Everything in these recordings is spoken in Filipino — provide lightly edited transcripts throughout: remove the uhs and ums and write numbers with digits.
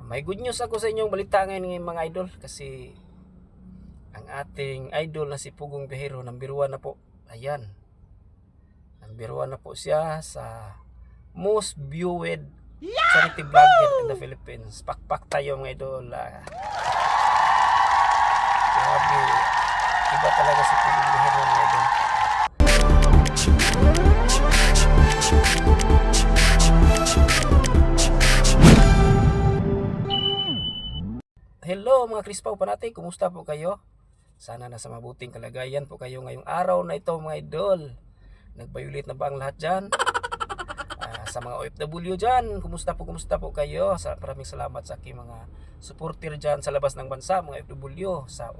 May good news ako sa inyong balita ngayon mga idol kasi ang ating idol na si Pugong Bihero number 1 na po. Ayan. Number 1 na po siya sa most viewed charity vlogger in the Philippines. Pakpak tayo mga idol. Grabe. Iba talaga si Pugong Bihero mga idol. Hello mga Krispaw panatay, kumusta po kayo? Sana nasa mabuting kalagayan po kayo ngayong araw na ito mga idol. Nagbayulit na ba ang lahat dyan? Sa mga OFW dyan, kumusta po kayo? Maraming salamat sa aking mga supporter dyan sa labas ng bansa, mga OFW sa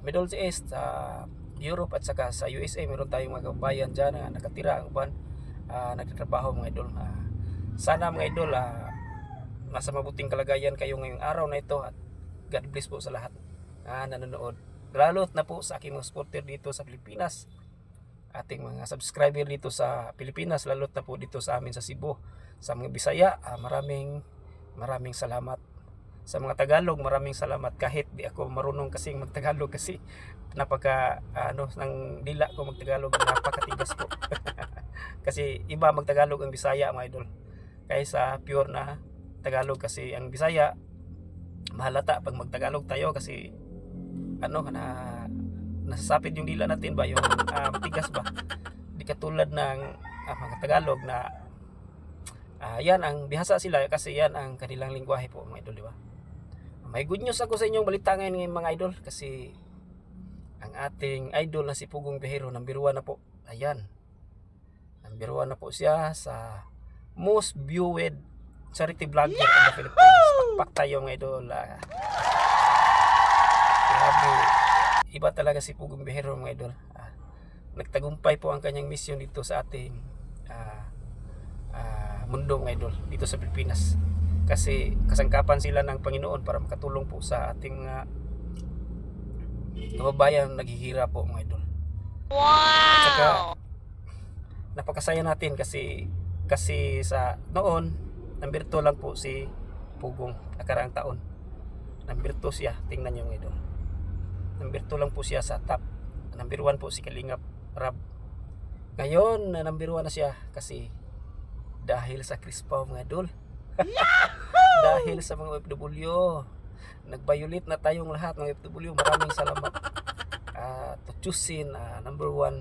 Middle East, sa Europe at saka sa USA. Meron tayong mga kabayan dyan na nakatira ang uban, nagtatrabaho mga idol. Sana mga idol, nasa mabuting kalagayan kayo ngayong araw na ito at God bless po sa lahat na nanonood. Lalo na po sa aking mga supporter dito sa Pilipinas. Ating mga subscriber dito sa Pilipinas, lalo na po dito sa amin sa Cebu. Sa mga Bisaya, maraming salamat. Sa mga Tagalog, maraming salamat. Kahit di ako marunong kasing magtagalog kasi napaka nang dila ko magtagalog, napakatigas ko. Kasi iba magtagalog ang Bisaya mga idol. Kaysa pure na Tagalog kasi ang Bisaya mahalata pag magtagalog tayo kasi nasasapit yung dila natin ba yung matigas ba, di katulad ng mga Tagalog na yan ang bihasa sila kasi yan ang kanilang lingwahe po mga idol, di ba? May good news ako sa inyong balita ngayon mga idol kasi ang ating idol na si Pugong Bihero number 1 na po. Ayan, number 1 na po siya sa most viewed charity vlogger in the Philippines. Pakpak tayo mga idol. Grabe. Iba talaga si Pugong Bihero mga idol. Nagtagumpay po ang kanyang mission dito sa ating mundo mga idol, dito sa Pilipinas. Kasi kasangkapan sila ng Panginoon para makatulong po sa ating kababayan naghihirap po mga idol. At saka napakasaya natin kasi sa noon number 2 lang po si Pugong nakaraang taon. Number 2 siya, tingnan nyo mga idol. Number 2 lang po siya sa top. Number 1 po si Kalingap Rab. Ngayon na number 1 na siya kasi dahil sa Krispaw mga idol. Dahil sa mga OFW. Nagbayulit na tayong lahat ng OFW. Maraming salamat to choosing number 1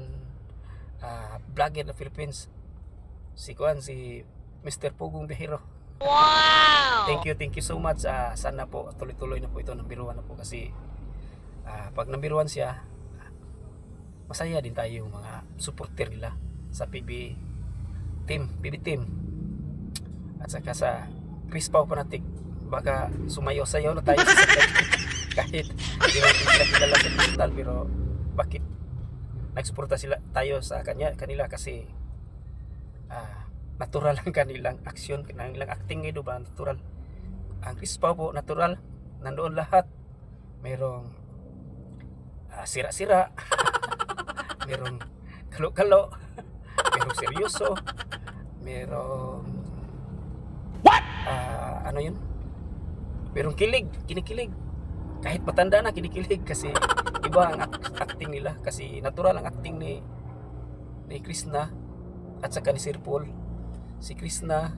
vlogger na Philippines. Si Mr. Pugong Bihero. Wow! Thank you so much. Sana po tuloy-tuloy na po ito number 1 na po kasi pag number 1 siya, masaya din tayo mga supporter nila sa PB team at saka sa Krispaw Fanatic. Baka sumayaw-sayaw na tayo sa kahit hindi natin sila kilala sa digital, pero bakit nagsuporta tayo sa kanila kasi natural ang kanilang aksyon, kanilang acting nito ba natural. Ang Krispaw po natural, nandoon lahat. Merong sira-sira, merong kalo-kalo, merong seryoso, merong yun, merong kinikilig. Kahit matanda na kinikilig kasi iba ang acting nila, kasi natural ang acting ni Krishna at saka ni Sir Paul. Si Krishna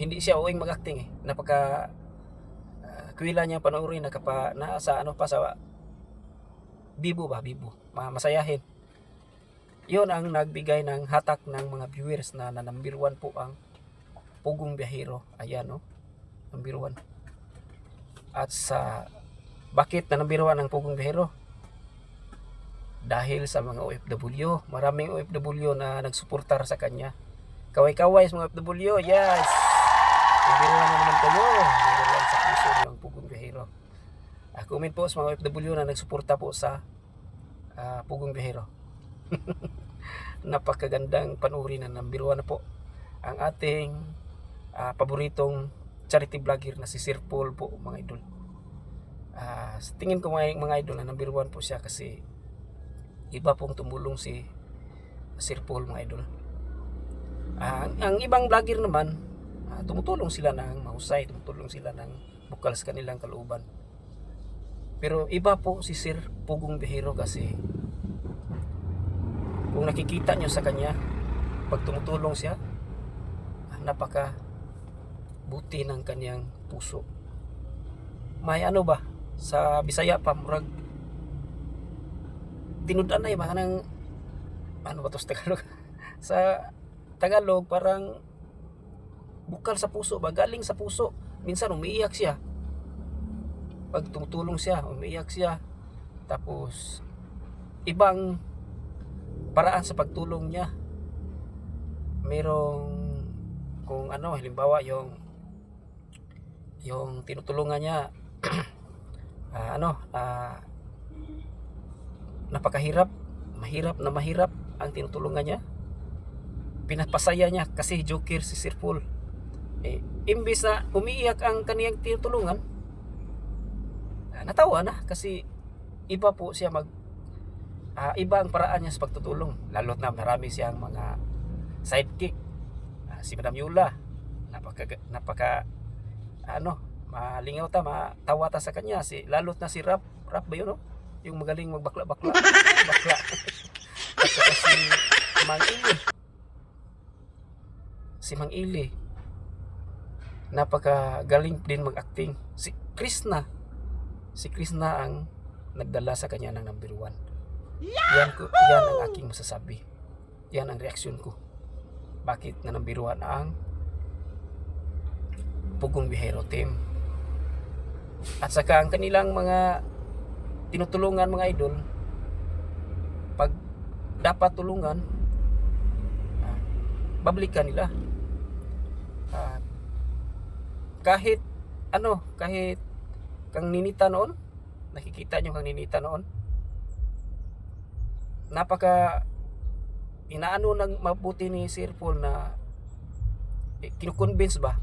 hindi siya uwing mag-acting napaka kuwila niya panoorin sa bibo masayahin. Yon ang nagbigay ng hatak ng mga viewers na number 1 po ang Pugong Bihero. Ayan number 1. At bakit na number 1 ang Pugong Bihero? Dahil sa mga OFW. Maraming OFW na nagsuportar sa kanya. Kaway-kaway sa mga OFW. Yes! Number 1 na naman kayo. Number 1 sa puso ng Pugong Bihero. Comment po sa mga OFW na nagsuporta po sa Pugong Bihero. Napakagandang panuri na number 1 na po ang ating paboritong charity vlogger na si Sir Paul po mga idol. Sa tingin ko mga idol na number 1 po siya kasi iba pong tumulong si Sir Paul mga idol. Ang ibang vlogger naman tumutulong sila ng mahusay, tumutulong sila ng bukal sa kanilang kalooban. Pero iba po si Sir Pugong Bihero kasi kung nakikita nyo sa kanya, pag tumutulong siya, napaka buti ng kanyang puso. May ano ba, sa Bisaya pa, murag, tinudanay ba ng, ano ba to sa Tagalog? Sa Tagalog, parang bukal sa puso ba, galing sa puso. Minsan umiiyak siya. Pag tumutulong siya, umiiyak siya. Tapos, ibang paraan sa pagtulong niya. Merong kung ano, halimbawa yung tinutulungan niya napakahirap, mahirap ang tinutulungan niya, pinapasaya niya kasi joker si Sir Paul. Imbis na umiiyak ang kaniyang tinutulungan, natawa na kasi iba po siya iba ang paraan niya sa pagtutulong, lalo't na marami siyang mga sidekick. Si Madam Yula, napaka malingaw ta, matawa ta sa kanya. Lalo't na si Rap ba yun, no? Yung magaling magbakla-bakla. Bakla. At saka si Mang Ili, napaka galing din mag-acting. Si Krishna ang nagdala sa kanya ng number 1. Yan ang aking masasabi. Yan ang reaksyon ko. Bakit na number 1 ang Pugong Bihero team. At saka ang kanilang mga tinutulungan, mga idol, pag dapat tulungan, babalikan nila. Kahit kang ninita noon, nakikita nyo kang ninita noon, napaka inaano ng mabuti ni Sir Paul na kinukonvince ba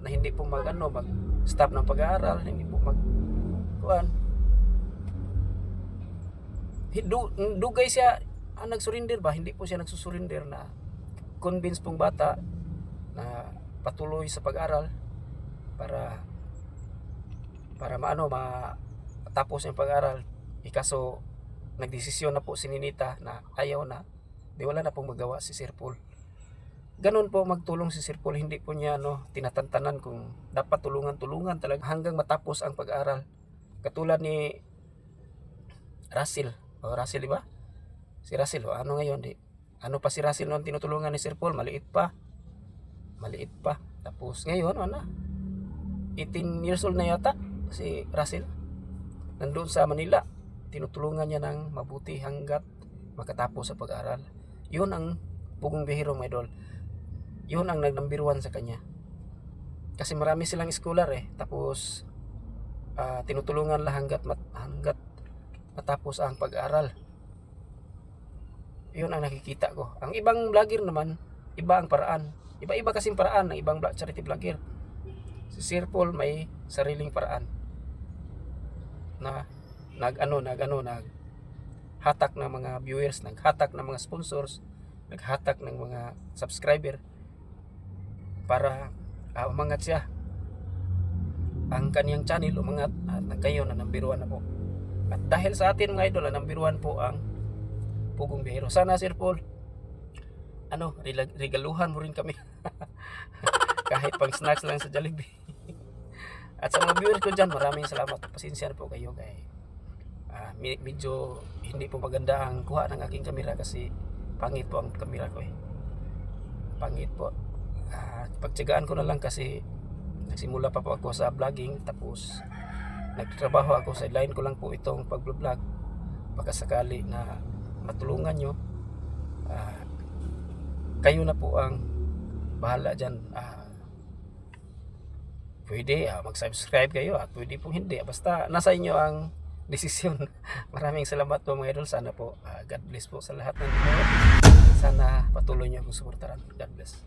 na hindi po mag-stop ng pag-aaral, hindi po dugay siya ang nagsurrender ba, hindi po siya nagsusurrender, na convince pong bata na patuloy sa pag-aaral para matapos yung pag-aaral. Kaso nagdesisyon na po si Ninita na ayaw na, di wala na pong magawa si Sir Paul. Ganon po magtulong si Sir Paul, hindi po niya tinatantanan kung dapat tulungan talaga hanggang matapos ang pag-aaral. Katulad ni Russell, di ba? Si Russell, ano ngayon, ano pa si Russell noon tinutulungan ni Sir Paul, maliit pa. Tapos ngayon, 18 years old na yata si Russell. Nandoon sa Manila, tinutulungan niya ng mabuti hanggat makatapos sa pag-aaral. Yun ang Pugong Bihero, my idol. Yun ang nag-number 1 sa kanya. Kasi marami silang scholar tapos tinutulungan lang hanggat matapos ang pag-aaral. Yun ang nakikita ko. Ang ibang vlogger naman, iba ang paraan. Iba-iba kasing paraan ng ibang charity vlogger. Si Sir Paul may sariling paraan na naghatak ng mga viewers, naghatak ng mga sponsors, naghatak ng mga subscriber para umangat siya. Ang kaniyang channel umangat at kayo na number 1 na po. At dahil sa atin mga idol, number 1 po ang Pugong Bihero. Sana Sir Paul, regaluhan mo rin kami. Kahit pang snacks lang sa Jollibee. At sa mga viewers ko dyan, maraming salamat. Pasensya na po kayo kay medyo hindi po maganda ang kuha ng aking kamera kasi pangit po ang kamera ko pangit po. Pagtiyagaan ko na lang kasi nagsimula pa po ako sa vlogging, tapos nagtrabaho ako, sideline ko lang po itong pag-vlog. Baka sakali na matulungan nyo, kayo na po ang bahala dyan. Pwede mag-subscribe kayo at pwede po hindi, basta nasa inyo ang desisyon. Maraming salamat po mga idol. Sana po God bless po sa lahat ng mga. Sana patuloy nyo akong suportahan. God bless.